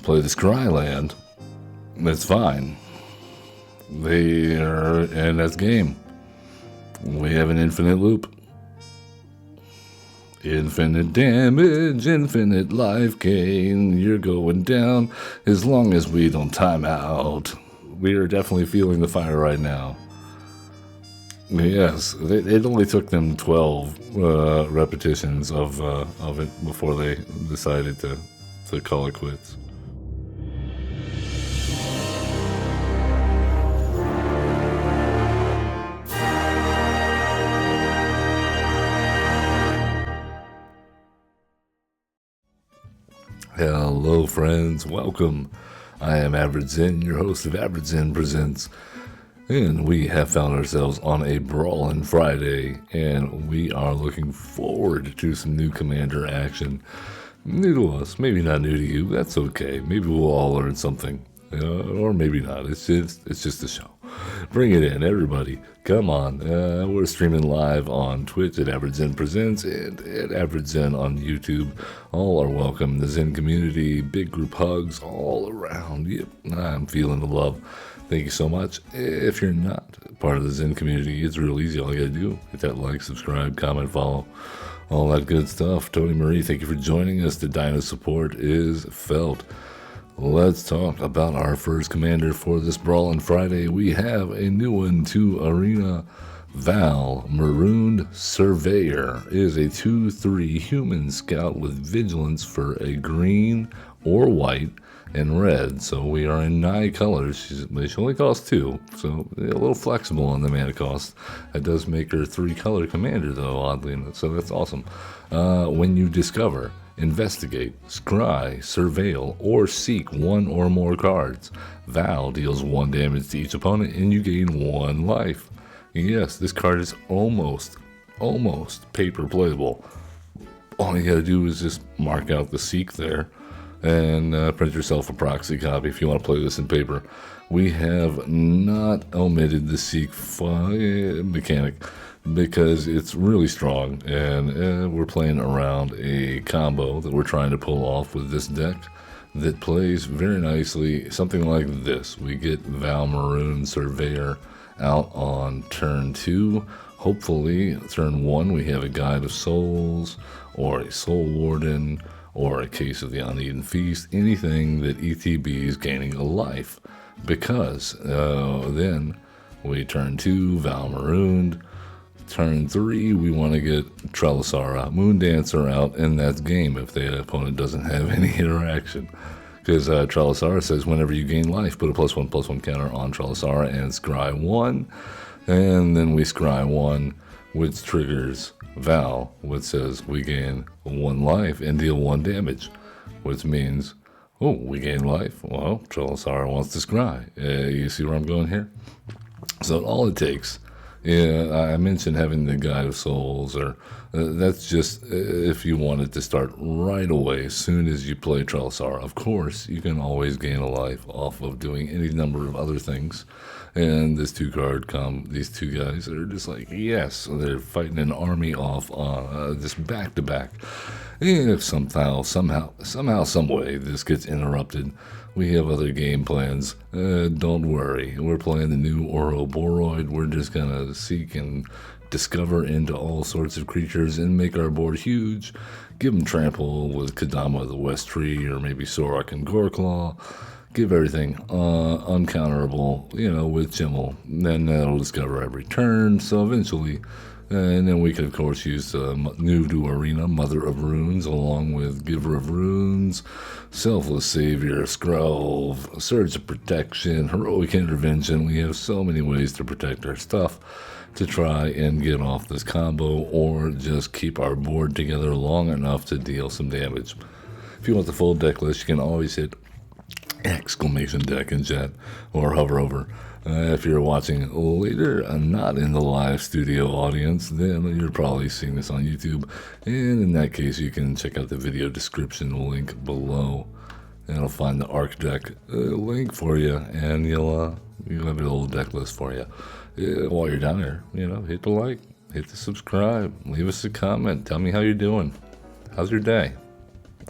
play the Scryland, that's fine. And that's game. We have an infinite loop. Infinite damage, infinite life gain. You're going down as long as we don't time out. We are definitely feeling the fire right now. Yes, it only took them 12 repetitions of it before they decided to call it quits. Hello, friends. Welcome. I am Average Zen, your host of Average Zen Presents. And we have found ourselves on a Brawlin Friday, and we are looking forward to some new Commander action. New to us, maybe not new to you, that's okay. Maybe we'll all learn something, or maybe not. It's just a show. Bring it in, everybody. Come on. We're streaming live on Twitch at Average Zen Presents and at Average Zen on YouTube. All are welcome. The Zen community, big group hugs all around. Yep, I'm feeling the love. Thank you so much. If you're not part of the Zen community, it's real easy. All you gotta do, hit that like, subscribe, comment, follow, all that good stuff. Tony Marie, thank you for joining us. The Dino support is felt. Let's talk about our first commander for this Brawlin Friday. We have a new one to Arena. Val, Marooned Surveyor, is a 2/3 human scout with vigilance for a green or white and red, so we are in 9 colors. She only costs 2, so a little flexible on the mana cost. That does make her 3-color commander, though, oddly enough, so that's awesome. When you discover, investigate, scry, surveil, or seek 1 or more cards, Val deals 1 damage to each opponent, and you gain 1 life. Yes, this card is almost paper playable. All you gotta do is just mark out the seek there, and print yourself a proxy copy if you want to play this in paper. We have not omitted the seek mechanic because it's really strong, and we're playing around a combo that we're trying to pull off with this deck that plays very nicely. Something like this. We get Val Marooned Surveyor out on turn 2. Hopefully turn 1 we have a Guide of Souls or a Soul Warden or a Case of the Uneaten Feast, anything that ETB is gaining a life, because then we turn 2, Val Marooned. Turn 3, we want to get Trelisara, Moon Dancer out, and that's game if the opponent doesn't have any interaction. Because Trelisara says whenever you gain life, put a +1/+1 counter on Trelisara and scry 1. And then we scry 1, which triggers Val, which says we gain 1 life and deal 1 damage, which means, oh, we gain life. Well, Trelisara wants to scry. You see where I'm going here? So all it takes, I mentioned having the Guide of Souls, or that's just if you wanted to start right away as soon as you play Trelisara. Of course, you can always gain a life off of doing any number of other things. And this 2-card these 2 guys are just like, yes, they're fighting an army off just back to back. And if somehow, some way this gets interrupted, we have other game plans. Don't worry, we're playing the new Ouroboros. We're just gonna seek and discover into all sorts of creatures and make our board huge. Give them trample with Kadama the West Tree, or maybe Sorak and Goreclaw. Give everything uncounterable, with Jimmel. Then that'll discover every turn, so eventually, and then we can of course use new to Arena, Mother of Runes, along with Giver of Runes, Selfless Savior, Scrove, Surge of Protection, Heroic Intervention. We have so many ways to protect our stuff to try and get off this combo, or just keep our board together long enough to deal some damage. If you want the full deck list, you can always hit !deck in chat or hover over. If you're watching later, not in the live studio audience, then you're probably seeing this on YouTube, and in that case you can check out the video description link below, and it'll find the Arc deck link for you, and you'll have a little deck list for you. While you're down there, hit the like, hit the subscribe, leave us a comment, tell me how you're doing, how's your day.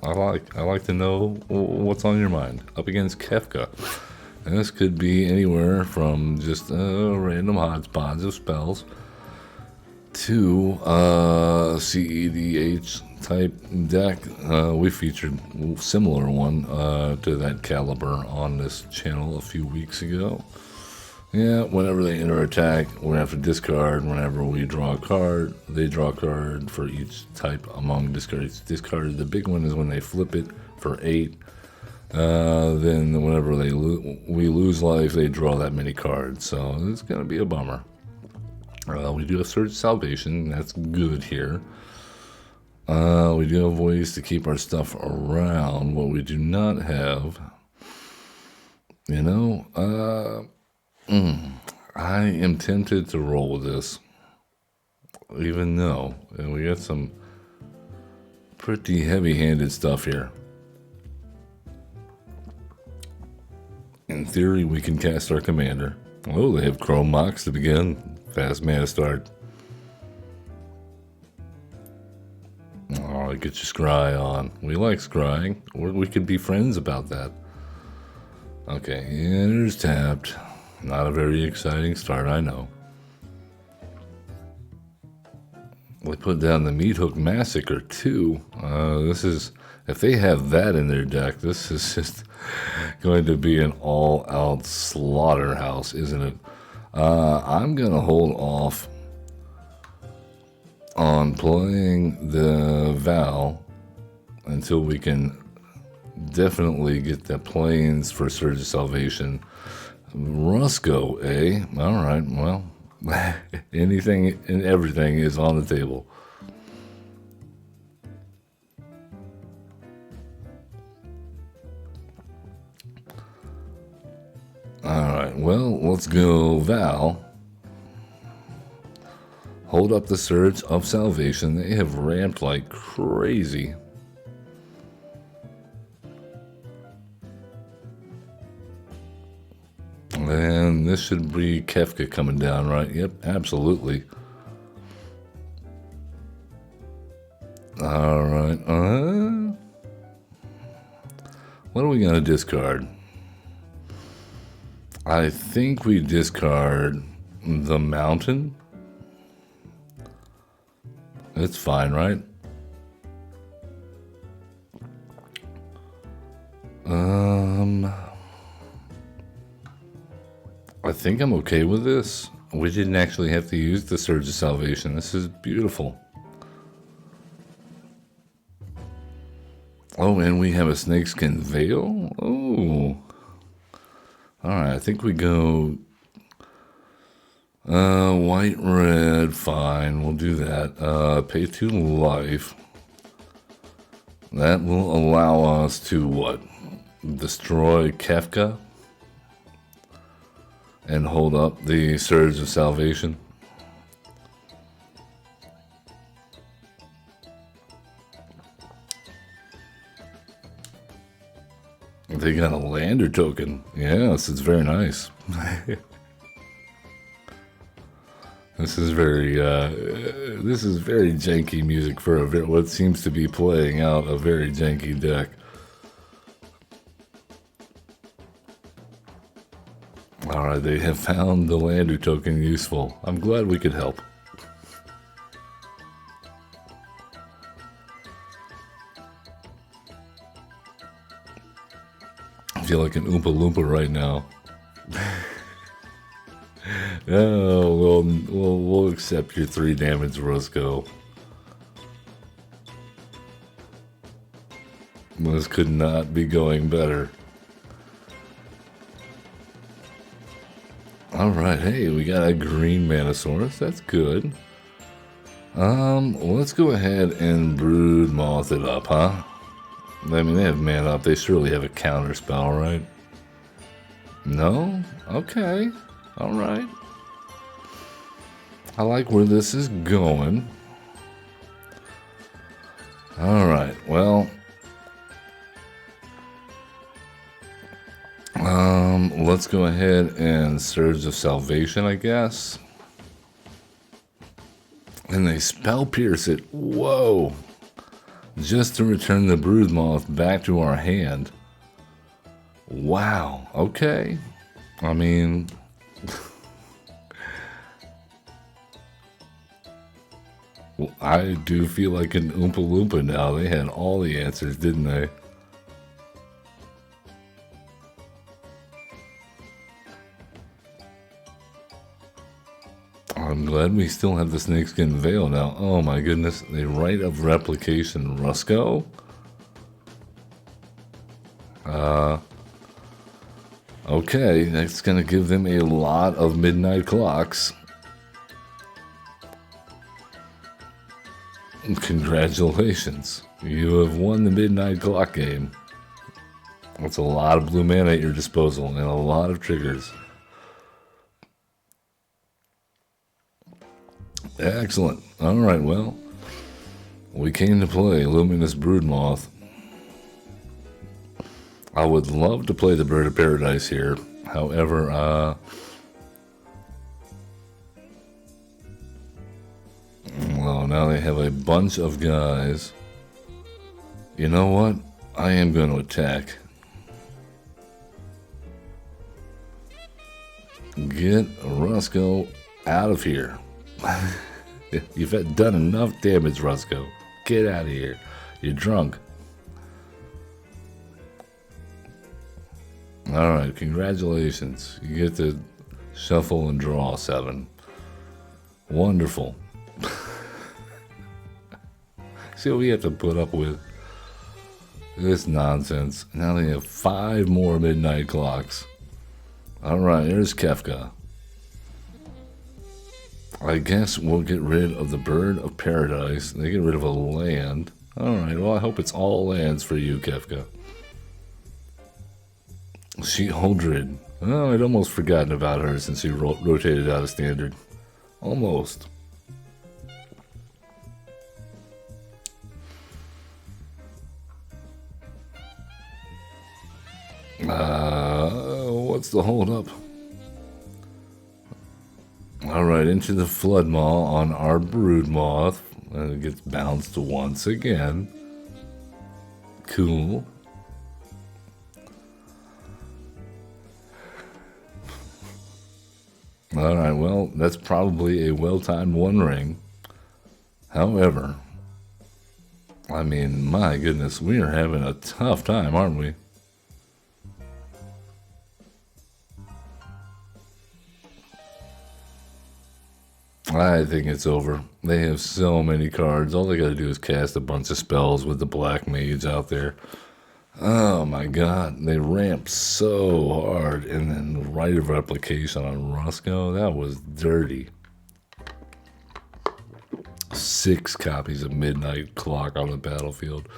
I like to know what's on your mind. Up against Kefka. And this could be anywhere from just random hotspots of spells to CEDH type deck. We featured a similar one to that caliber on this channel a few weeks ago. Yeah, whenever they enter attack, we're gonna have to discard. Whenever we draw a card, they draw a card for each type among discards. Discarded. The big one is when they flip it for 8. Then whenever we lose life, they draw that many cards. So it's gonna be a bummer. We do have Surge Salvation. That's good here. We do have ways to keep our stuff around. What we do not have, I am tempted to roll with this, even though we got some pretty heavy-handed stuff here. In theory, we can cast our commander. Oh, they have Chrome Mox to begin. Fast mana start. Oh, get your scry on. We like scrying. We could be friends about that. Okay, enters tapped. Not a very exciting start, I know. We put down the Meat Hook Massacre too. This is, if they have that in their deck, this is just going to be an all-out slaughterhouse, isn't it? I'm gonna hold off on playing the Val until we can definitely get the planes for Surge of Salvation. Rusco, eh? Alright, well, anything and everything is on the table. Alright, well, let's go Val. Hold up the Surge of Salvation. They have ramped like crazy. And this should be Kefka coming down, right? Yep, absolutely. Alright. What are we going to discard? I think we discard the Mountain. It's fine, right? I think I'm okay with this. We didn't actually have to use the Surge of Salvation. This is beautiful. Oh, and we have a Snakeskin Veil? Oh. Alright, I think we go white, red, fine. We'll do that. Pay 2 life. That will allow us to what? Destroy Kefka? And hold up the Surge of Salvation. They got a lander token. Yes, it's very nice. This is very janky music for what seems to be playing out a very janky deck. Alright, they have found the lander token useful. I'm glad we could help. I feel like an Oompa Loompa right now. Oh, we'll accept your 3 damage, Roscoe. This could not be going better. Alright, hey, we got a green Manosaurus. That's good. Let's go ahead and Brood Moth it up, huh? I mean, they have mana up. They surely have a counter spell, right? No? Okay. Alright. I like where this is going. Alright, well. Let's go ahead and Surge of Salvation, I guess. And they Spell Pierce it. Whoa. just to return the brood moth back to our hand. Wow, okay. I mean, well, I do feel like an Oompa Loompa now. They had all the answers, didn't they? I'm glad we still have the snakeskin veil now. Oh my goodness, the rite of replication, Rusco? Okay, that's gonna give them a lot of midnight clocks. Congratulations, you have won the midnight clock game. That's a lot of blue mana at your disposal and a lot of triggers. Excellent. Alright, well, we came to play Luminous Broodmoth. I would love to play the Bird of Paradise here. However, well, now they have a bunch of guys. You know what? I am going to attack. Get Rusco out of here. You've done enough damage, Rusco. Get out of here. You're drunk. Alright, congratulations. You get to shuffle and draw 7. Wonderful. See what we have to put up with? This nonsense. Now they have 5 more midnight clocks. Alright, there's Kefka. I guess we'll get rid of the Bird of Paradise. They get rid of a land. Alright, well I hope it's all lands for you, Kefka. Sheholdred. Oh, I'd almost forgotten about her since she rotated out of standard. Almost. What's the holdup? Alright, into the Flood Maw on our Brood Moth. And it gets bounced once again. Cool. Alright, well, that's probably a well-timed 1 ring. However, I mean, my goodness, we are having a tough time, aren't we? I think it's over. They have so many cards. All they gotta do is cast a bunch of spells with the Black Mage out there. Oh my god, they ramped so hard, and then the Rite of Replication on Rusco, that was dirty. 6 copies of Midnight Clock on the battlefield.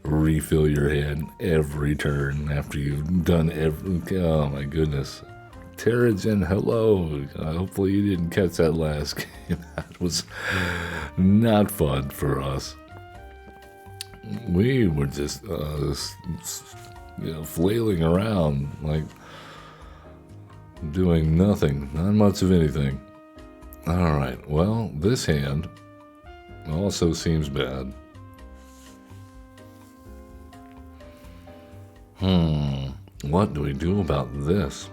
Refill your hand every turn after you've done every... Oh my goodness. Terrigen, hello. Hopefully you didn't catch that last game. That was not fun for us. We were just, flailing around, like, doing nothing. Not much of anything. Alright, well, this hand also seems bad. What do we do about this?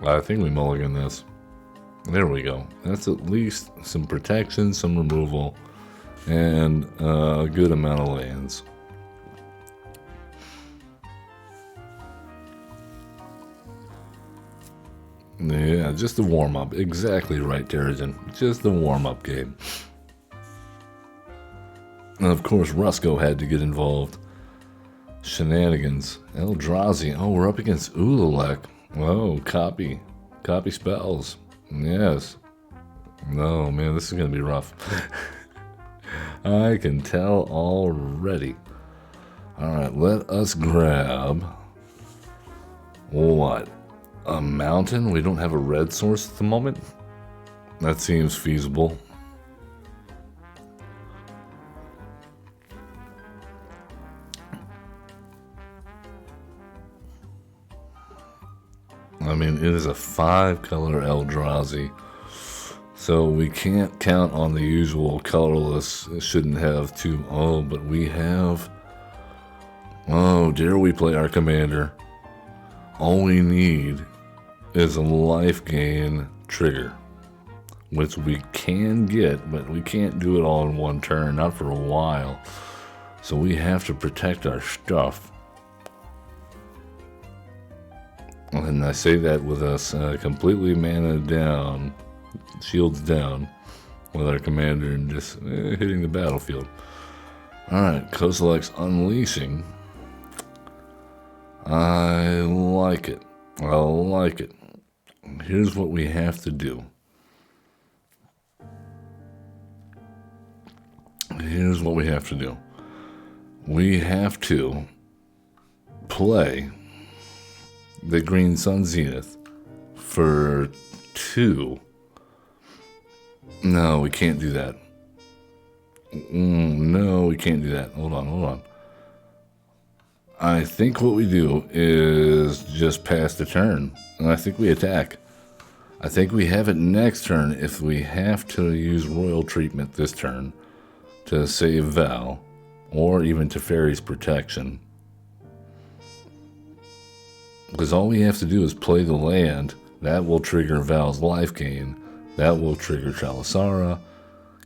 I think we mulligan this. There we go. That's at least some protection, some removal, and a good amount of lands. Yeah, just a warm-up. Exactly right, Terrigen. Just a warm-up game. And of course, Rusco had to get involved. Shenanigans. Eldrazi. Oh, we're up against Ulalek. Whoa, copy. Copy spells. Yes. No, man, this is going to be rough. I can tell already. Alright, let us grab... What? A mountain? We don't have a red source at the moment? That seems feasible. I mean, it is a 5-color Eldrazi. So we can't count on the usual colorless. Shouldn't have two. Oh, but we have. Oh, dare we play our commander? All we need is a life gain trigger, which we can get, but we can't do it all in one turn, not for a while. So we have to protect our stuff. And I say that with us completely mana down, shields down, with our commander and just hitting the battlefield. Alright, Kozilek's unleashing. I like it. I like it. Here's what we have to do. Here's what we have to do. We have to play the Green Sun Zenith for 2. No, we can't do that. No, we can't do that. Hold on. I think what we do is just pass the turn, and I think we attack. I think we have it next turn if we have to use Royal Treatment this turn to save Val, or even Teferi's protection. Because all we have to do is play the land. That will trigger Val's life gain. That will trigger Chalisara.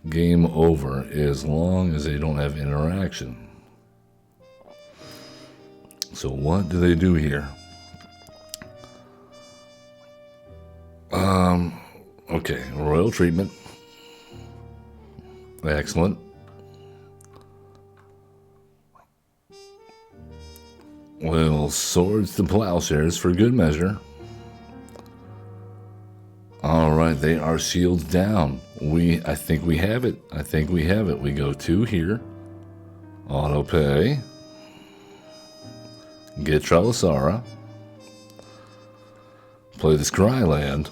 Game over as long as they don't have interaction. So what do they do here? Okay, Royal Treatment. Excellent. Well, Swords to Plowshares for good measure. Alright, they are shields down. I think we have it. We go 2 here. Auto pay. Get Chalisara. Play the Scryland.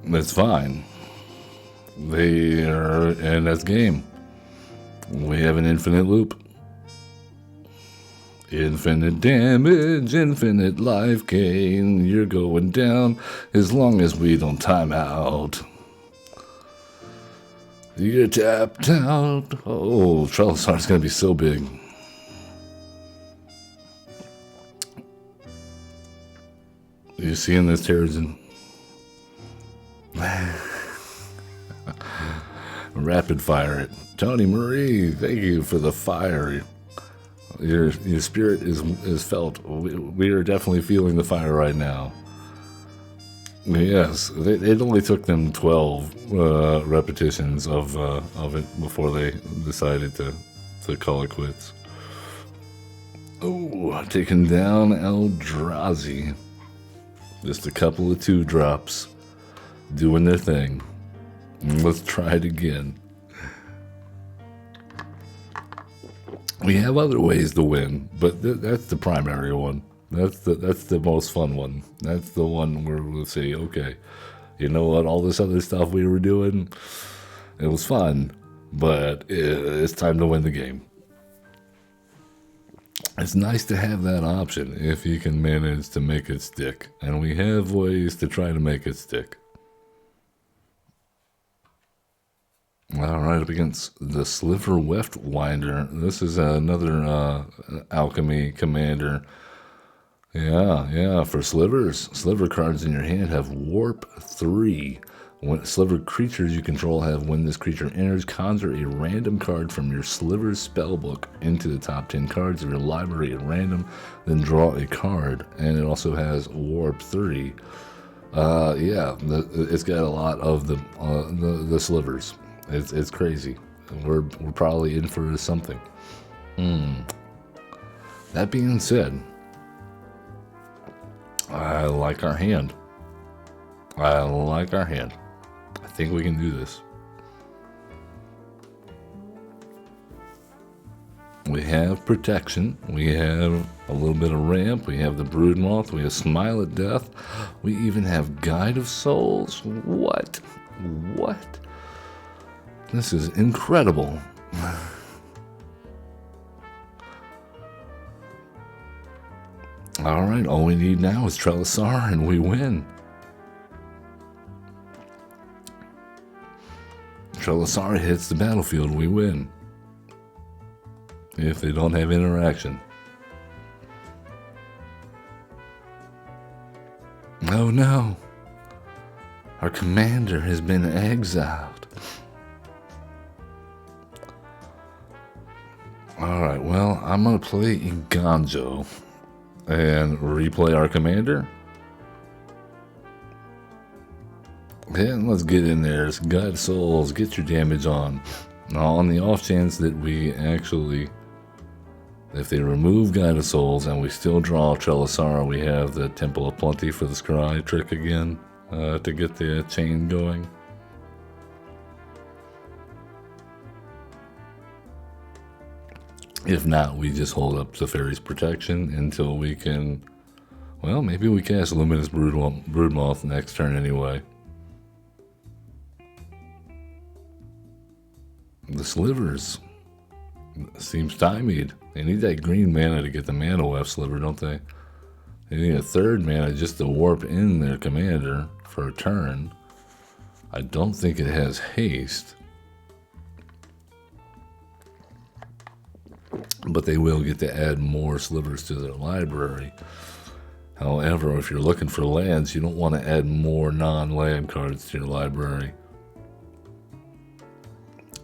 That's fine. And that's game. We have an infinite loop. Infinite damage, infinite life gain. You're going down as long as we don't time out. You're tapped out. Oh, Charizard's gonna be so big. You seeing this, Terrigen? Rapid fire it. Tony Marie, thank you for the fire. Your spirit is felt. We are definitely feeling the fire right now. Yes, it only took them 12 repetitions of it before they decided to call it quits. Oh, taking down Eldrazi. Just a couple of 2-drops doing their thing. Let's try it again. We have other ways to win, but that's the primary one. That's the most fun one. That's the one where we'll say, okay, you know what? All this other stuff we were doing, it was fun, but it's time to win the game. It's nice to have that option if you can manage to make it stick, and we have ways to try to make it stick. All right, up against the Sliver Weftwinder. This is another alchemy commander. Yeah, for slivers. Sliver cards in your hand have Warp 3. When sliver creatures you control have, when this creature enters, conjure a random card from your Sliver's spellbook into the top 10 cards of your library at random, then draw a card. And it also has Warp 3. It's got a lot of the slivers. It's crazy. We're probably in for something. That being said, I like our hand. I think we can do this. We have protection. We have a little bit of ramp. We have the Broodmoth. We have Smile at Death. We even have Guide of Souls. What? This is incredible. Alright, all we need now is Trellisar and we win. Trelisar hits the battlefield, we win. If they don't have interaction. Oh no! Our commander has been exiled. Alright, well, I'm going to play Inganjo and replay our commander. And let's get in there. Guide Souls, get your damage on. Now, on the off chance that we actually, if they remove Guide of Souls and we still draw Trelisar, we have the Temple of Plenty for the Scry trick again to get the chain going. If not, we just hold up Teferi's protection until we can, well, maybe we cast Luminous Broodmoth next turn anyway. The Slivers seems stymied. They need that green mana to get the mana weft sliver, don't they? They need a third mana just to warp in their commander for a turn. I don't think it has haste. But they will get to add more slivers to their library. However, if you're looking for lands, you don't want to add more non-land cards to your library.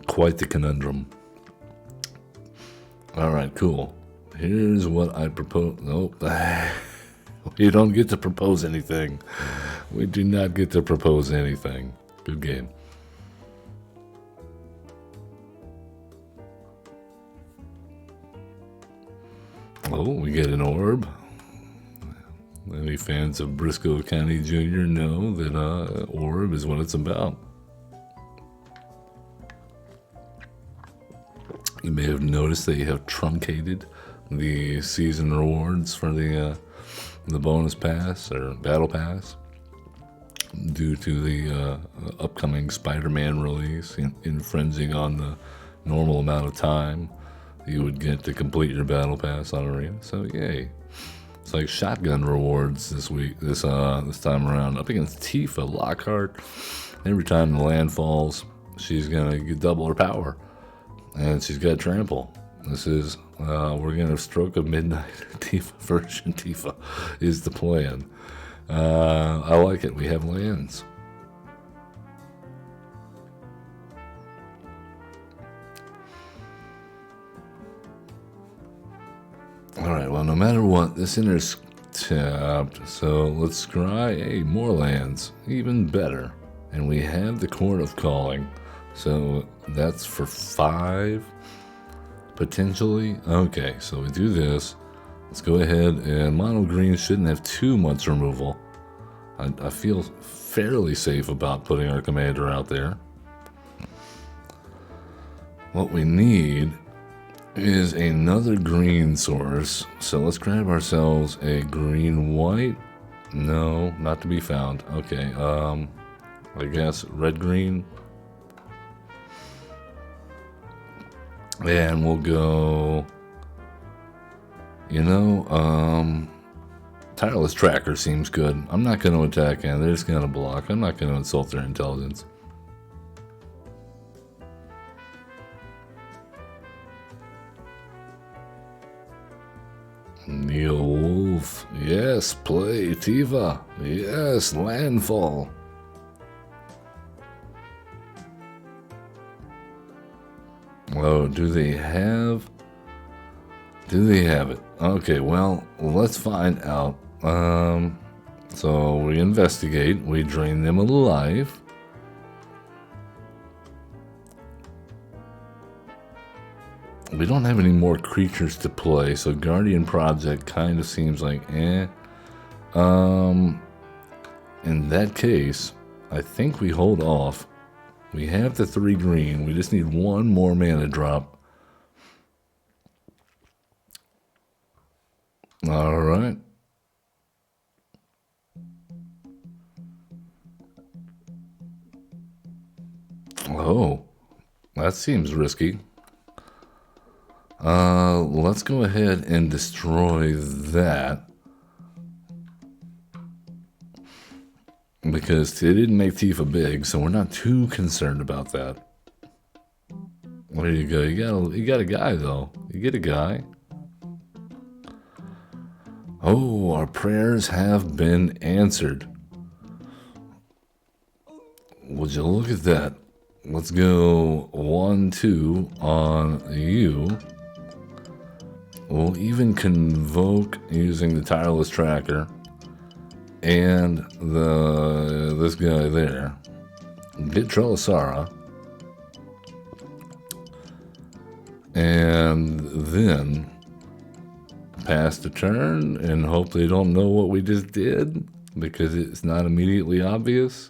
Quite the conundrum. Alright, cool. Here's what I propose. Nope. You don't get to propose anything. We do not get to propose anything. Good game. Oh, we get an orb. Any fans of Briscoe County Jr. know that orb is what it's about. You may have noticed that you have truncated the season rewards for the bonus pass or battle pass due to the upcoming Spider-Man release, infringing on the normal amount of time you would get to complete your battle pass on Arena. So yay. It's like shotgun rewards this week, this time around. Up against Tifa Lockhart. Every time the land falls, she's gonna double her power. And she's got trample. This is we're gonna Stroke of Midnight Tifa version Tifa is the plan. I like it. We have lands. Alright, well, no matter what, this enters tapped, so let's scry more lands, even better. And we have the Court of Calling, so that's for 5, potentially. Okay, so we do this. Let's go ahead, and mono green shouldn't have too much removal. I feel fairly safe about putting our commander out there. What we need is another green source, so let's grab ourselves a green-white. No, not to be found. Okay, I guess red-green. And we'll go, Tireless Tracker seems good. I'm not going to attack, and they're just going to block. I'm not going to insult their intelligence. Neil Wolf, yes, play Tifa, yes, landfall. Oh, do they have it? Okay, well, let's find out. So we investigate, we drain them of life. We don't have any more creatures to play, so Guardian Project kind of seems like eh. In that case, I think we hold off. We have the 3 green, we just need 1 more mana drop. Alright. Oh, that seems risky. Let's go ahead and destroy that. Because they didn't make Tifa big, so we're not too concerned about that. There you go. You got a guy though. You get a guy. Oh, our prayers have been answered. Would you look at that? Let's go 1-2 on you. We'll even convoke using the tireless tracker and this guy there. Get Trellisara. And then pass the turn and hope they don't know what we just did because it's not immediately obvious.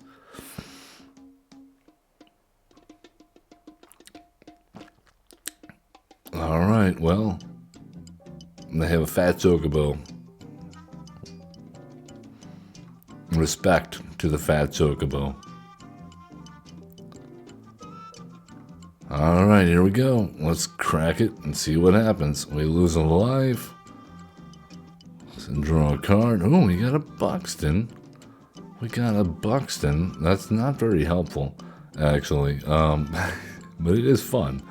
Alright, well, they have a fat chocobo. Respect to the fat chocobo. Alright, here we go. Let's crack it and see what happens. We lose a life. Let's draw a card. Oh, we got a Buxton. We got a Buxton. That's not very helpful, actually. But it is fun.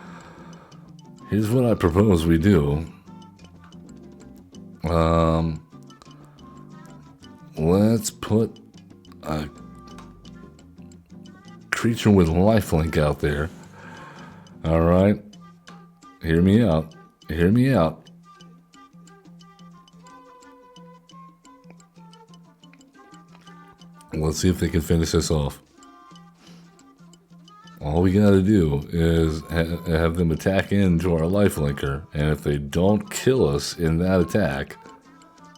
Here's what I propose we do. Let's put a creature with lifelink out there. Alright. Hear me out. Hear me out. Let's see if they can finish this off. All we gotta do is have them attack into our lifelinker, and if they don't kill us in that attack,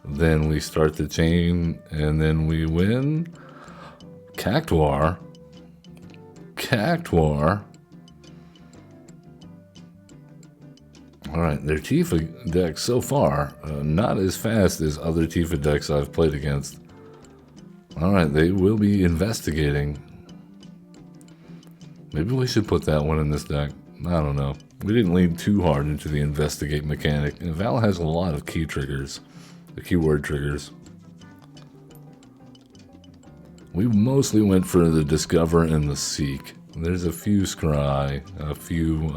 then we start the chain, and then we win. Cactuar. Cactuar. Alright, their Tifa deck so far, not as fast as other Tifa decks I've played against. Alright, they will be investigating. Maybe we should put that one in this deck. I don't know. We didn't lean too hard into the investigate mechanic. And Val has a lot of key triggers. The keyword triggers. We mostly went for the discover and the seek. There's a few scry, a few,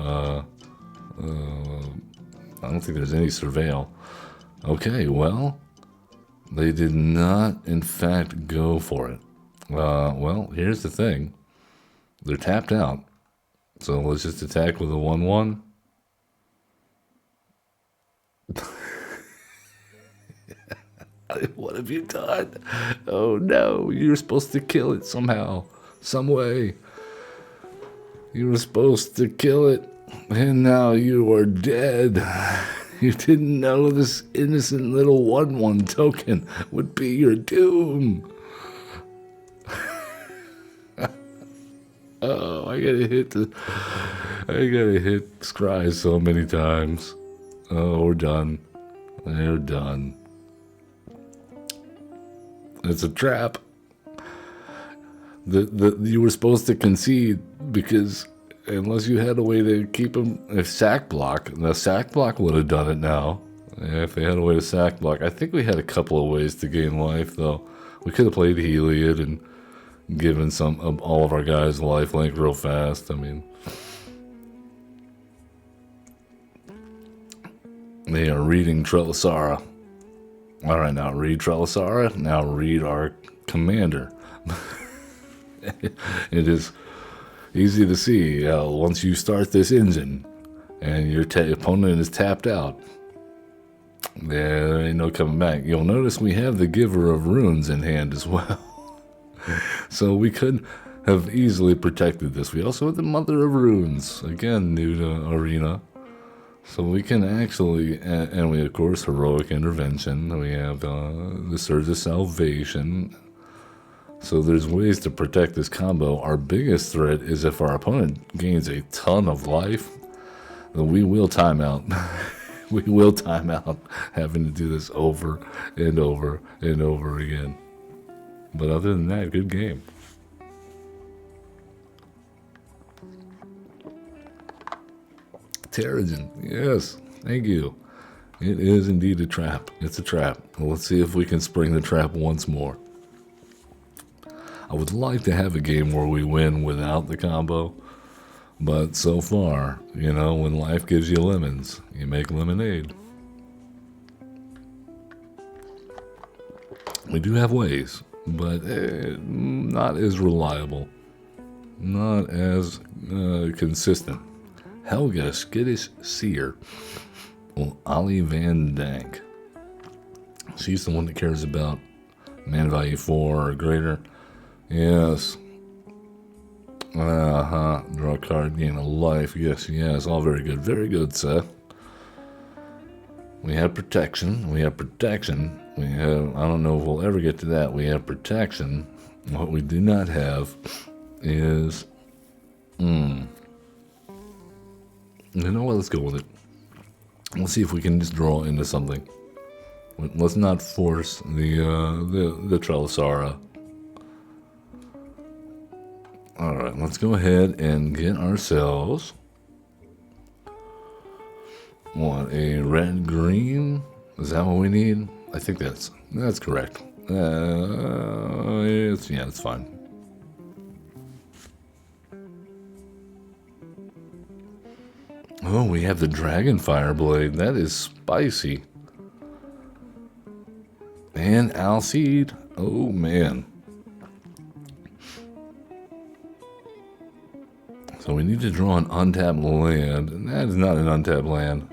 I don't think there's any surveil. Okay, well, they did not, in fact, go for it. Well, here's the thing. They're tapped out. So let's just attack with a 1-1. What have you done? Oh no, you're supposed to kill it somehow, some way. You were supposed to kill it, and now you are dead. You didn't know this innocent little 1-1 token would be your doom. Oh, I gotta hit Scry so many times. Oh, we're done. They're done. It's a trap. You were supposed to concede because unless you had a way to keep them a sack block, the sack block would have done it now. If they had a way to sack block, I think we had a couple of ways to gain life though. We could have played Heliod and given some of all of our guys lifelink real fast. I mean, they are reading Trellisara. All right, now read Trellisara. Now read our commander. It is easy to see once you start this engine and your opponent is tapped out. There ain't no coming back. You'll notice we have the Giver of Runes in hand as well. So we could have easily protected this. We also have the Mother of Runes, again, new to Arena. So we can actually, and we of course, Heroic Intervention. We have the Surge of Salvation. So there's ways to protect this combo. Our biggest threat is if our opponent gains a ton of life, then we will time out. We will time out having to do this over and over and over again. But other than that, good game. Terrigen, yes, thank you. It is indeed a trap. It's a trap. Well, let's see if we can spring the trap once more. I would like to have a game where we win without the combo, But so far, you know, when life gives you lemons, you make lemonade. We do have ways, but not as reliable, not as consistent. Helga Skittish Seer. Well, Ollie Van Dank. She's the one that cares about man value 4 or greater. Yes. Draw a card, gain a life. Yes, yes. All very good. Very good, Seth. We have protection. We have protection. We have, I don't know if we'll ever get to that. We have protection. What we do not have is, you know what? Let's go with it. Let's see if we can just draw into something. Let's not force the Trellisara. All right, let's go ahead and get ourselves what, a red green. Is that what we need? I think that's correct. It's fine. Oh, we have the Dragonfire Blade. That is spicy. And Alseed. Oh, man. So we need to draw an untapped land. And that is not an untapped land.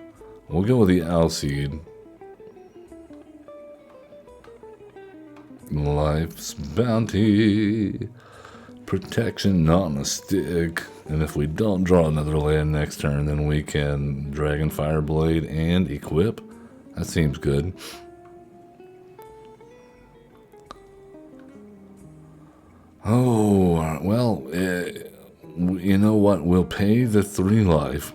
We'll go with the Alseed. Life's Bounty. Protection on a stick. And if we don't draw another land next turn, then we can Dragonfire Blade and equip. That seems good. Oh, well, you know what? We'll pay the 3 life.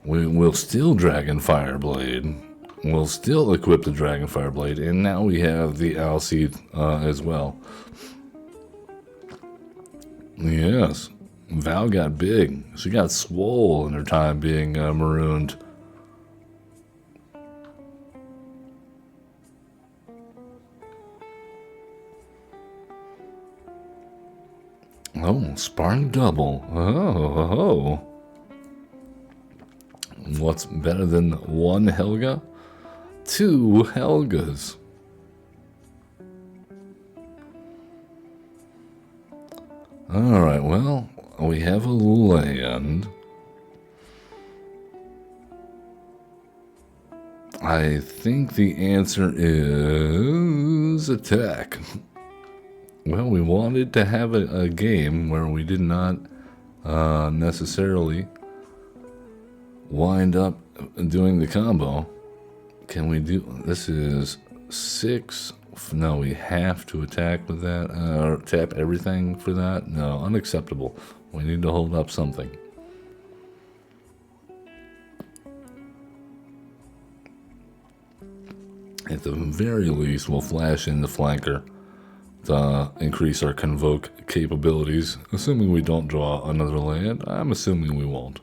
We'll still Dragonfire Blade. We'll still equip the Dragonfire Blade. And now we have the Alseed as well. Yes. Val got big. She got swole in her time being marooned. Oh, Spark Double. Oh. What's better than 1 Helga? 2 Helgas. Alright, well, we have a land. I think the answer is attack. Well, we wanted to have a game where we did not necessarily wind up doing the combo. Can we do... This is 6... No, we have to attack with that. Or tap everything for that? No, unacceptable. We need to hold up something. At the very least, we'll flash in the flanker to increase our convoke capabilities, assuming we don't draw another land. I'm assuming we won't.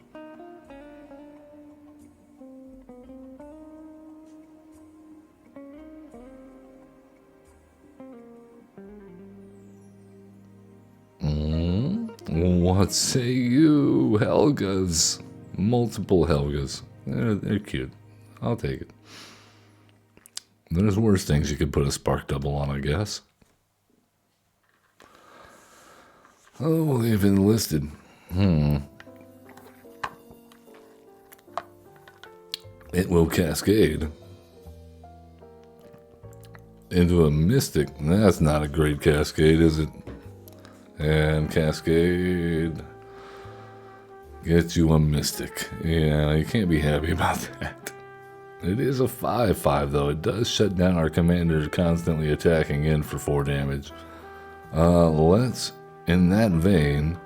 What say you, Helgas? Multiple Helgas. They're cute. I'll take it. There's worse things you could put a Spark Double on, I guess. Oh, they've enlisted. It will cascade into a Mystic. That's not a great cascade, is it? And Cascade gets you a Mystic. Yeah, you can't be happy about that. It is a 5/5, though. It does shut down our commander constantly attacking in for 4 damage. Let's, in that vein,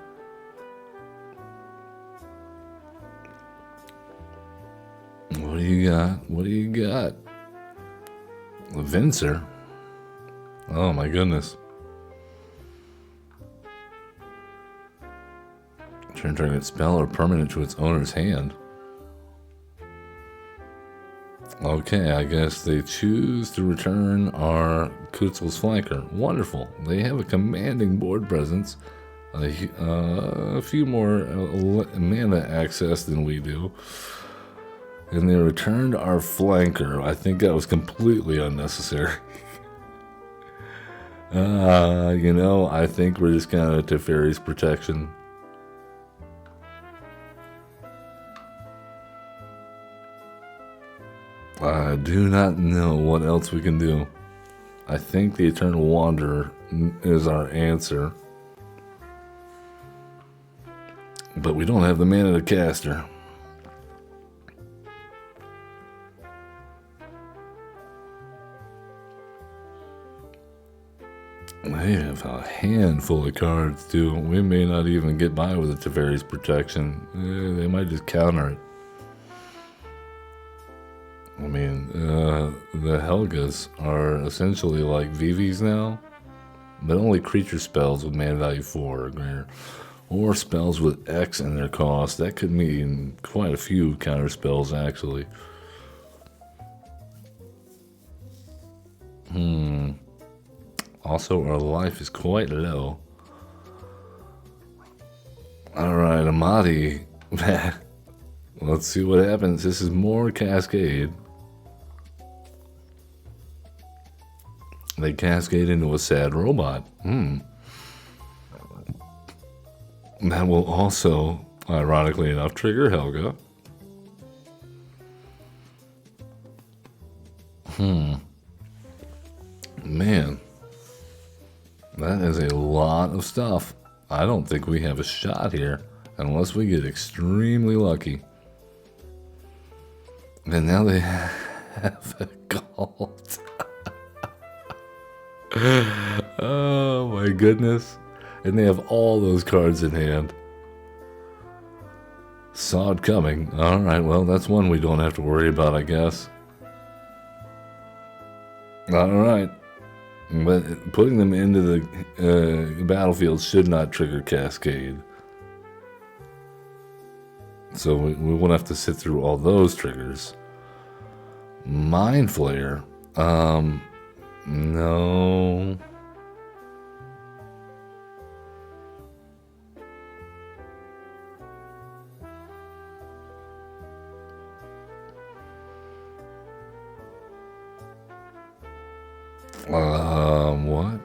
what do you got? What do you got? Vincer? Oh, my goodness. Turn target spell or permanent to its owner's hand. Okay, I guess they choose to return our Kutzel's flanker. Wonderful. They have a commanding board presence. a few more mana access than we do. And they returned our flanker. I think that was completely unnecessary. You know, I think we're just kind of Teferi's protection. I do not know what else we can do. I think the Eternal Wanderer is our answer. But we don't have the mana to cast her. They have a handful of cards, too. We may not even get by with the Teferi's protection. They might just counter it. I mean, the Helgas are essentially like Vivis now, but only creature spells with mana value 4 or greater, or spells with X in their cost. That could mean quite a few counter spells, actually. Also, our life is quite low. Alright, Amati. Let's see what happens. This is more Cascade. They cascade into a sad robot. That will also, ironically enough, trigger Helga. Man. That is a lot of stuff. I don't think we have a shot here unless we get extremely lucky. And now they have a gold. Oh my goodness. And they have all those cards in hand. Saw it coming. Alright, well, that's one we don't have to worry about, I guess. Alright. But putting them into the battlefield should not trigger Cascade. So we won't have to sit through all those triggers. Mind Flayer. No. What?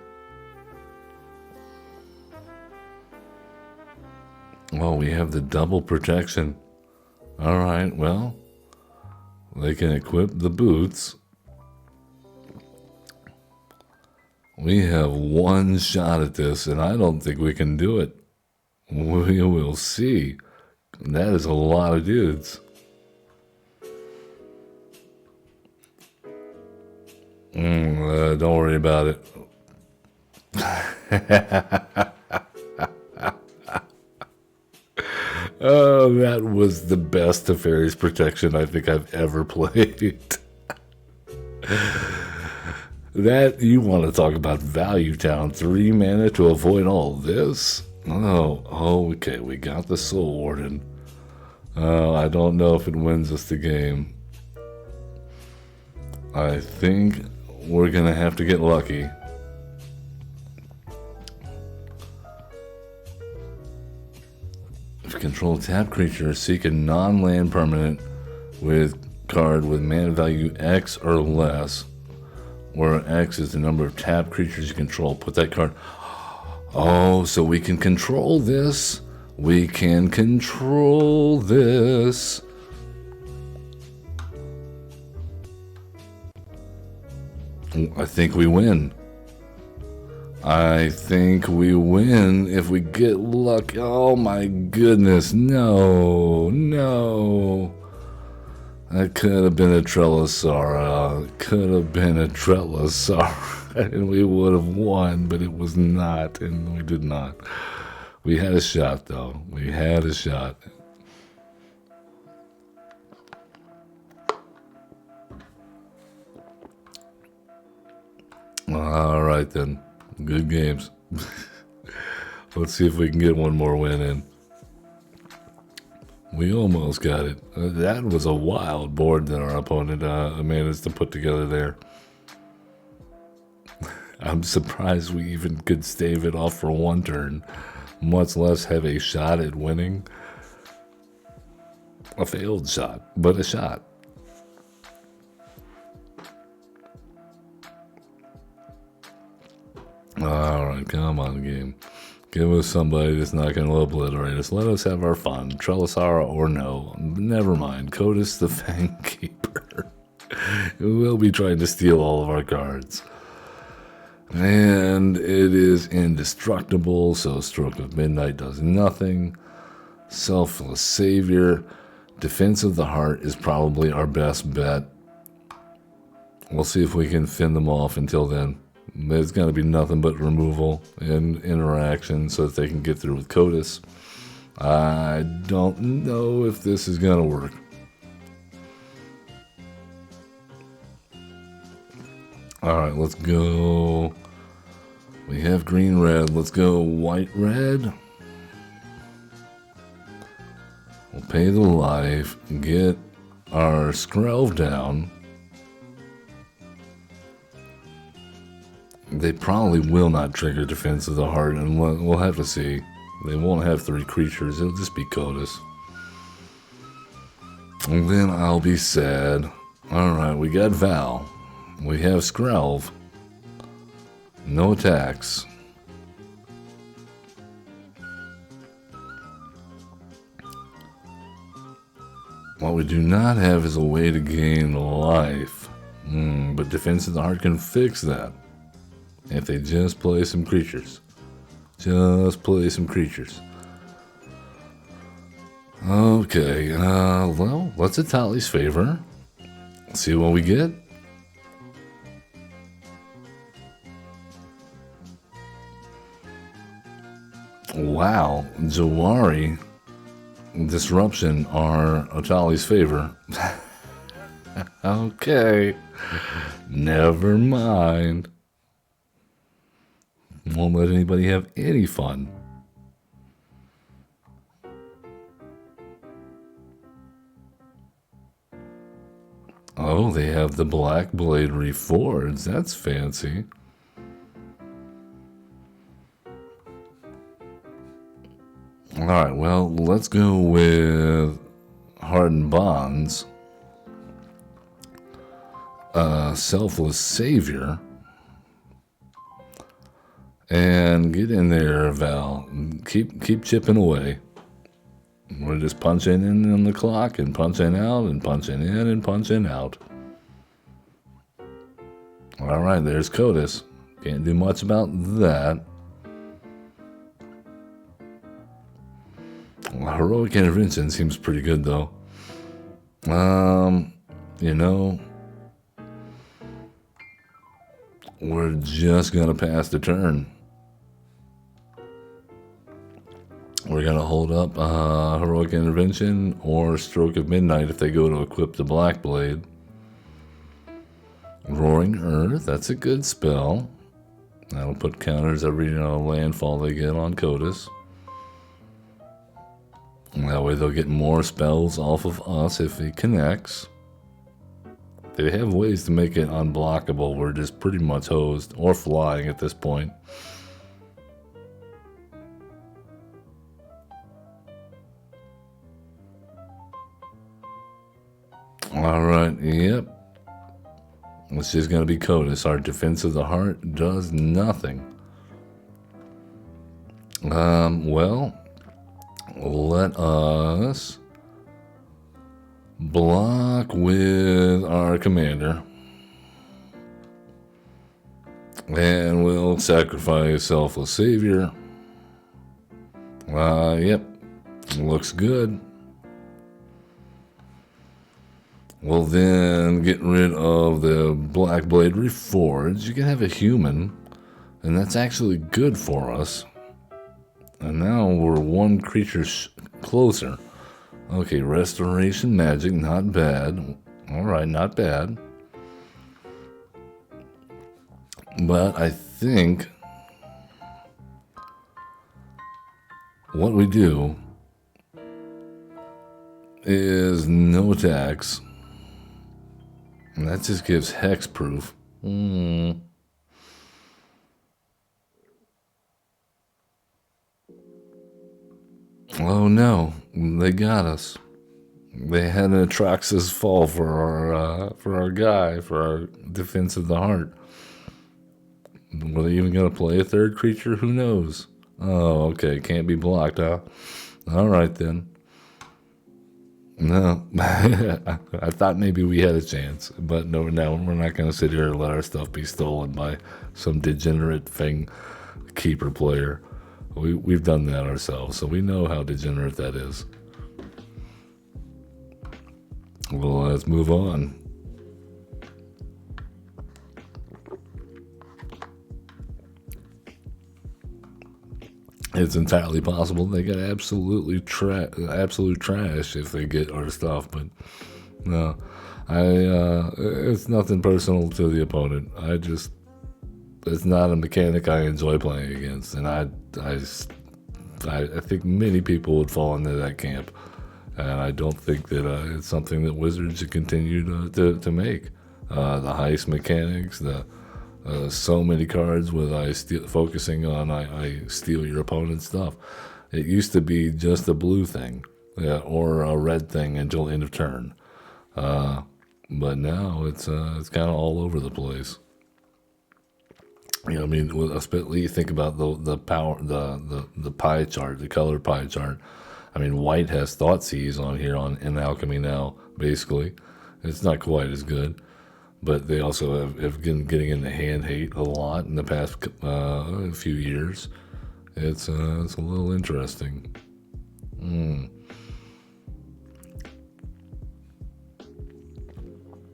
Oh, we have the double protection. Alright, well, they can equip the boots. We have one shot at this, and I don't think we can do it. We will see. That is a lot of dudes. Don't worry about it. Oh, that was the best Teferi's protection I think I've ever played. That, you want to talk about Value Town. 3 mana to avoid all this? Oh, okay, we got the Soul Warden. I don't know if it wins us the game. I think we're going to have to get lucky. If you control a tap creature, seek a non-land permanent with card with mana value X or less, where X is the number of tap creatures you control. Put that card... Oh, so we can control this. We can control this. I think we win. I think we win if we get lucky. Oh my goodness, no. That could have been a Trellisara. Could have been a Trellisara. And we would have won, but it was not, and we did not. We had a shot, though. We had a shot. All right, then. Good games. Let's see if we can get one more win in. We almost got it. That was a wild board that our opponent managed to put together there. I'm surprised we even could stave it off for one turn. much less have a shot at winning. A failed shot, but a shot. Alright, come on, game. Give us somebody that's not going to obliterate us. Let us have our fun. Trellisara or no. Never mind. Codus the Fang Keeper. We'll be trying to steal all of our cards. And it is indestructible, so Stroke of Midnight does nothing. Selfless Savior. Defense of the Heart is probably our best bet. We'll see if we can fend them off until then. There's going to be nothing but removal and interaction so that they can get through with Codus. I don't know if this is going to work. Alright, let's go. We have green-red. Let's go white-red. We'll pay the life, get our Skrelv down. They probably will not trigger Defense of the Heart, and we'll have to see. They won't have 3 creatures, it'll just be Codus. And then I'll be sad. Alright, we got Val. We have Skrelv. No attacks. What we do not have is a way to gain life. But Defense of the Heart can fix that. If they just play some creatures. Just play some creatures. Okay, well, let's Atali's favor. See what we get. Wow, Jawari, Disruption are Atali's favor. Okay, never mind. Won't let anybody have any fun. Oh, they have the Black Blade Reforged. That's fancy. Alright, well, let's go with Hardened Bonds. Selfless Savior. And get in there, Val. Keep chipping away. We're just punching in on the clock and punching out and punching in and punching out. Alright, there's Codus. Can't do much about that. Heroic Intervention seems pretty good, though. You know, we're just gonna pass the turn. We're gonna hold up Heroic Intervention or Stroke of Midnight if they go to equip the Black Blade. Roaring Earth, that's a good spell. That'll put counters every landfall they get on Codus. That way they'll get more spells off of us if he connects. They have ways to make it unblockable. We're just pretty much hosed or flying at this point. Alright, yep. It's just going to be Codus. Our Defense of the Heart does nothing. Well, let us block with our commander. And we'll sacrifice Selfless Savior. Yep. Looks good. We'll then get rid of the Black Blade Reforged. You can have a human, and that's actually good for us. And now we're one creature closer. Okay, Restoration Magic, not bad. Alright, not bad. But I think what we do is no attacks. And that just gives hexproof. Oh no, they got us. They had an Atraxas fall for our guy, for our defense of the heart. Were they even going to play a third creature? Who knows? Oh, okay. Can't be blocked, huh? All right, then. No. I thought maybe we had a chance. But no, we're not going to sit here and let our stuff be stolen by some degenerate keeper player. We've done that ourselves, so we know how degenerate that is. Well, let's move on. It's entirely possible they got absolute trash if they get our stuff, but no, it's nothing personal to the opponent. It's not a mechanic I enjoy playing against, and I think many people would fall into that camp, and I don't think that it's something that Wizards should continue to make. The heist mechanics, so many cards with focusing on I steal your opponent's stuff. It used to be just a blue thing, or a red thing until end of turn, but now it's kind of all over the place. You know, I mean, you think about the power, the pie chart, the color pie chart. I mean, white has Thoughtseize on here in Alchemy now. Basically, it's not quite as good. But they also have been getting into hand hate a lot in the past few years. It's a little interesting.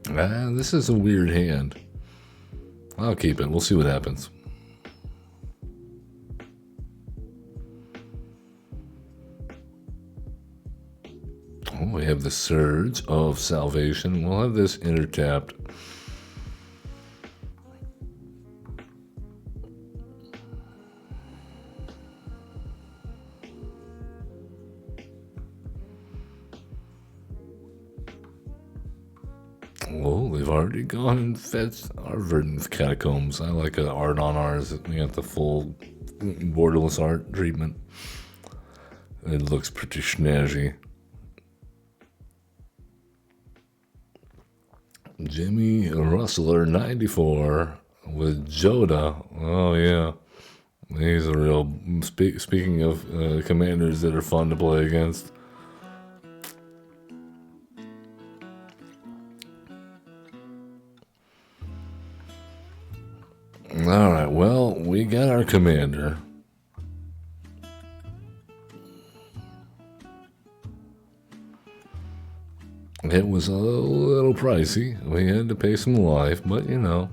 This is a weird hand. I'll keep it. We'll see what happens. Oh, we have the Surge of Salvation. We'll have this intertapped. Oh, they've already gone and fetched our Verdant Catacombs. I like the art on ours. We got the full borderless art treatment. It looks pretty snazzy. Jimmy Rustler 94 with Joda. Oh yeah, he's a real. Speaking of commanders that are fun to play against. All right, well, we got our commander. It was a little pricey. We had to pay some life, but you know,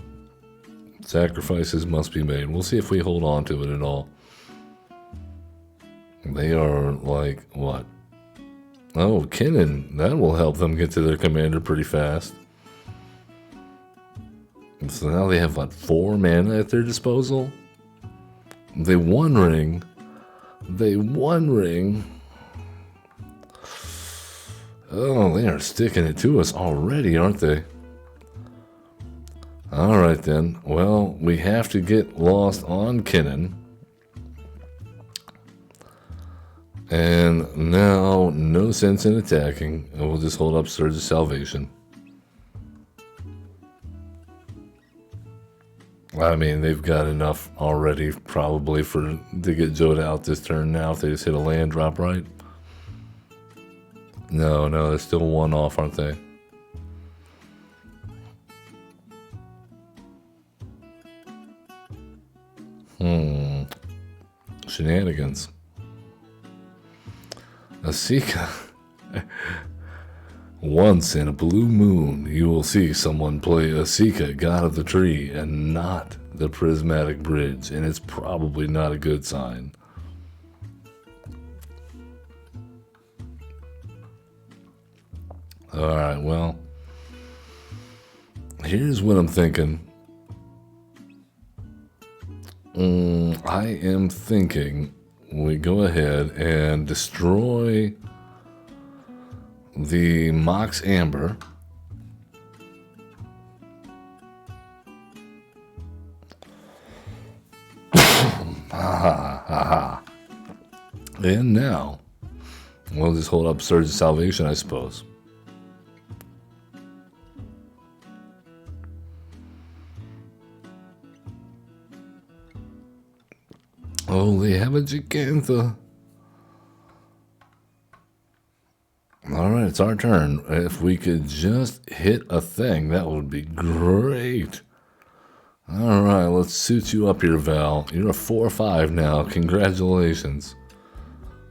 sacrifices must be made. We'll see if we hold on to it at all. They are like, what? Oh, Kinnan. That will help them get to their commander pretty fast. So now they have, 4 mana at their disposal? They won ring. Oh, they are sticking it to us already, aren't they? Alright then. Well, we have to get lost on Kinnan. And now, no sense in attacking. We'll just hold up Surge of Salvation. I mean, they've got enough already, probably, to get Joda out this turn now if they just hit a land drop, right? No, they're still 1 off, aren't they? Shenanigans. Asika. Once in a blue moon, you will see someone play Asika, God of the Tree, and not the Prismatic Bridge, and it's probably not a good sign. Alright, well, here's what I'm thinking. I am thinking we go ahead and destroy the Mox Amber. And now We'll just hold up Surge of Salvation, I suppose. Oh, they have a Gigantha. Alright, it's our turn. If we could just hit a thing, that would be great. Alright, let's suit you up here, Val. You're a 4-5 now. Congratulations.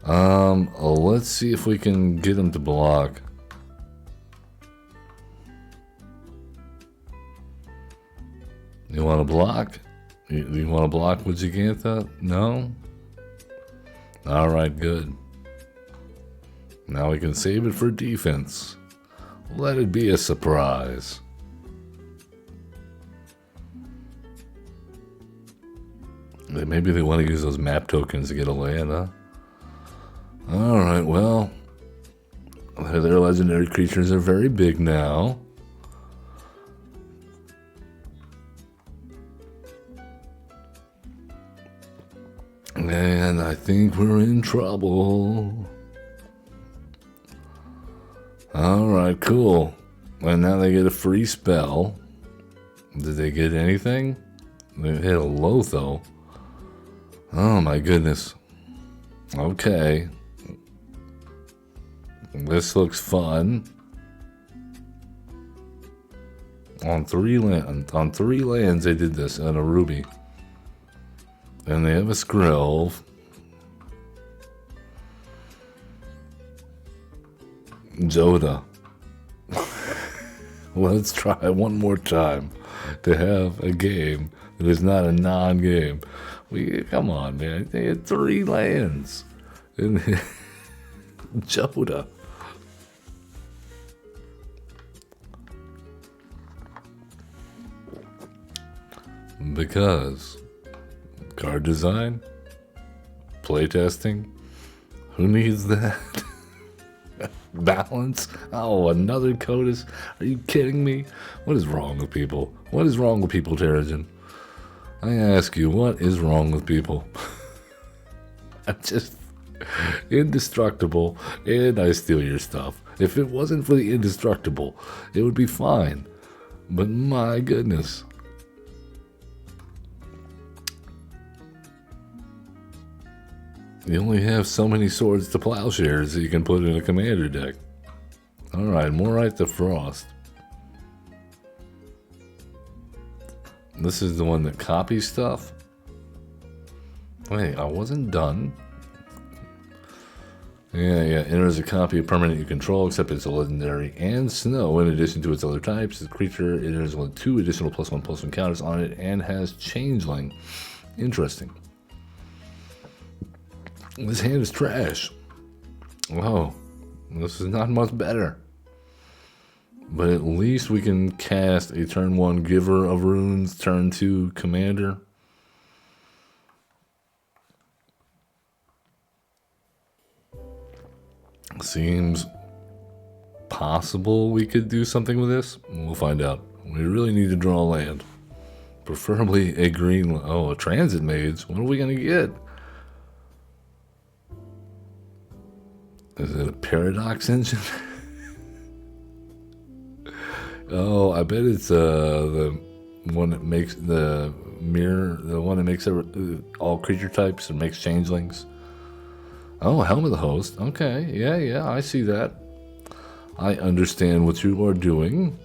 Let's see if we can get him to block. You want to block? You want to block with Gigantha? No? Alright, good. Now we can save it for defense. Let it be a surprise. Maybe they want to use those map tokens to get a land, huh? Alright, well, their legendary creatures are very big now. And I think we're in trouble. Alright, cool. And now they get a free spell. Did they get anything? They hit a Lotho. Oh my goodness. Okay. This looks fun. On three lands they did this, and a Ruby. And they have a Skrill. Joda. Let's try one more time to have a game that is not a non-game. Come on, man. They had 3 lands. And Joda. Because card design, playtesting, who needs that? Balance? Oh, another Codus? Are you kidding me? What is wrong with people? What is wrong with people, Terrigen? I ask you, what is wrong with people? I'm just indestructible, and I steal your stuff. If it wasn't for the indestructible, it would be fine. But my goodness. You only have so many swords to plowshares that you can put in a commander deck. Alright, more right to Frost. This is the one that copies stuff? Wait, I wasn't done. Yeah. Enters a copy of permanent you control, except it's a legendary and snow. In addition to its other types, the creature enters with 2 additional +1/+1 counters on it and has changeling. Interesting. This hand is trash. Whoa, this is not much better. But at least we can cast a turn 1 Giver of Runes, turn 2 Commander. Seems possible we could do something with this. We'll find out. We really need to draw a land. Preferably a green. Oh, a Transit Mage. What are we going to get? Is it a Paradox Engine? Oh, I bet it's the one that makes the mirror, the one that makes all creature types and makes changelings. Oh, Helm of the Host. Okay, yeah, I see that. I understand what you are doing.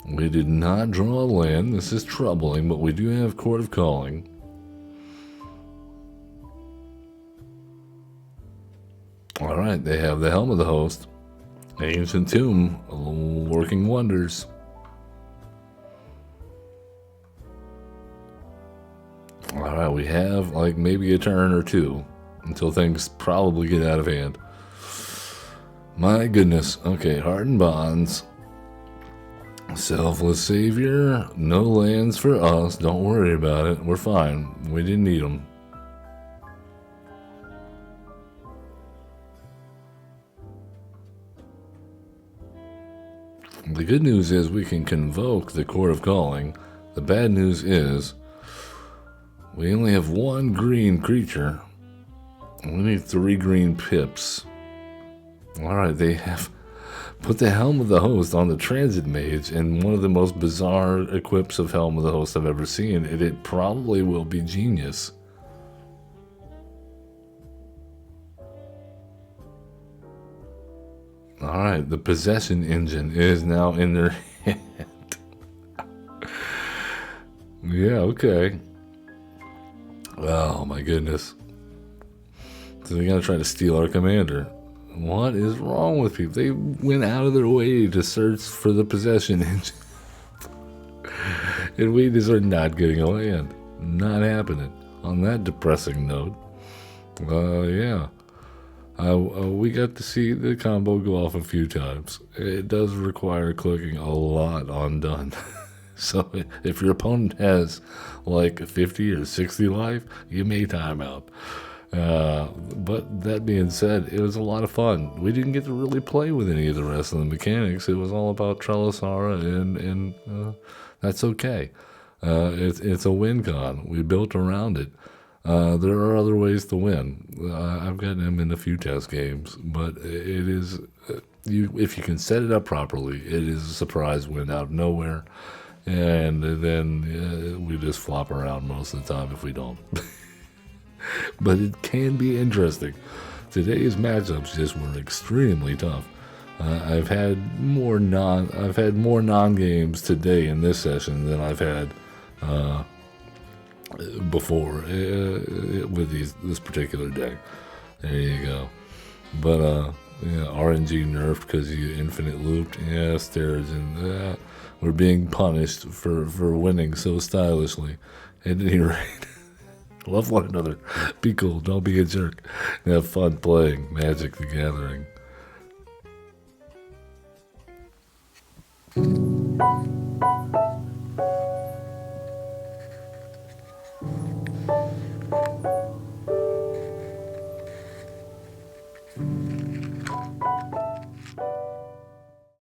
We did not draw a land. This is troubling, but we do have Court of Calling. Alright, they have the Helm of the Host. Ancient Tomb, working wonders. Alright, we have like maybe a turn or 2 until things probably get out of hand. My goodness. Okay, Hardened Bonds. Selfless Savior. No lands for us. Don't worry about it. We're fine. We didn't need them. The good news is we can convoke the Court of Calling. The bad news is we only have 1 green creature. We need 3 green pips. Alright, they have put the Helm of the Host on the Transit Mage, and one of the most bizarre equips of Helm of the Host I've ever seen, and it probably will be genius. Alright, the possession engine is now in their hand. Yeah, okay. Oh my goodness. So they're gonna try to steal our commander. What is wrong with people? They went out of their way to search for the possession engine. And we just are not getting a land. Not happening. On that depressing note, yeah. We got to see the combo go off a few times. It does require clicking a lot on done. So if your opponent has like 50 or 60 life, you may time out. But that being said, it was a lot of fun. We didn't get to really play with any of the rest of the mechanics. It was all about Trelisara, and that's okay. It's a win con. We built around it. There are other ways to win. I've gotten them in a few test games, but it is if you can set it up properly, it is a surprise win out of nowhere, and then we just flop around most of the time if we don't. But it can be interesting. Today's matchups just were extremely tough. I've had more non games today in this session than I've had before with this particular deck. There you go. But yeah, RNG nerfed because you infinite looped. Yeah, stairs, and we're being punished for winning so stylishly. At any rate, love one another. Be cool. Don't be a jerk. And have fun playing Magic the Gathering.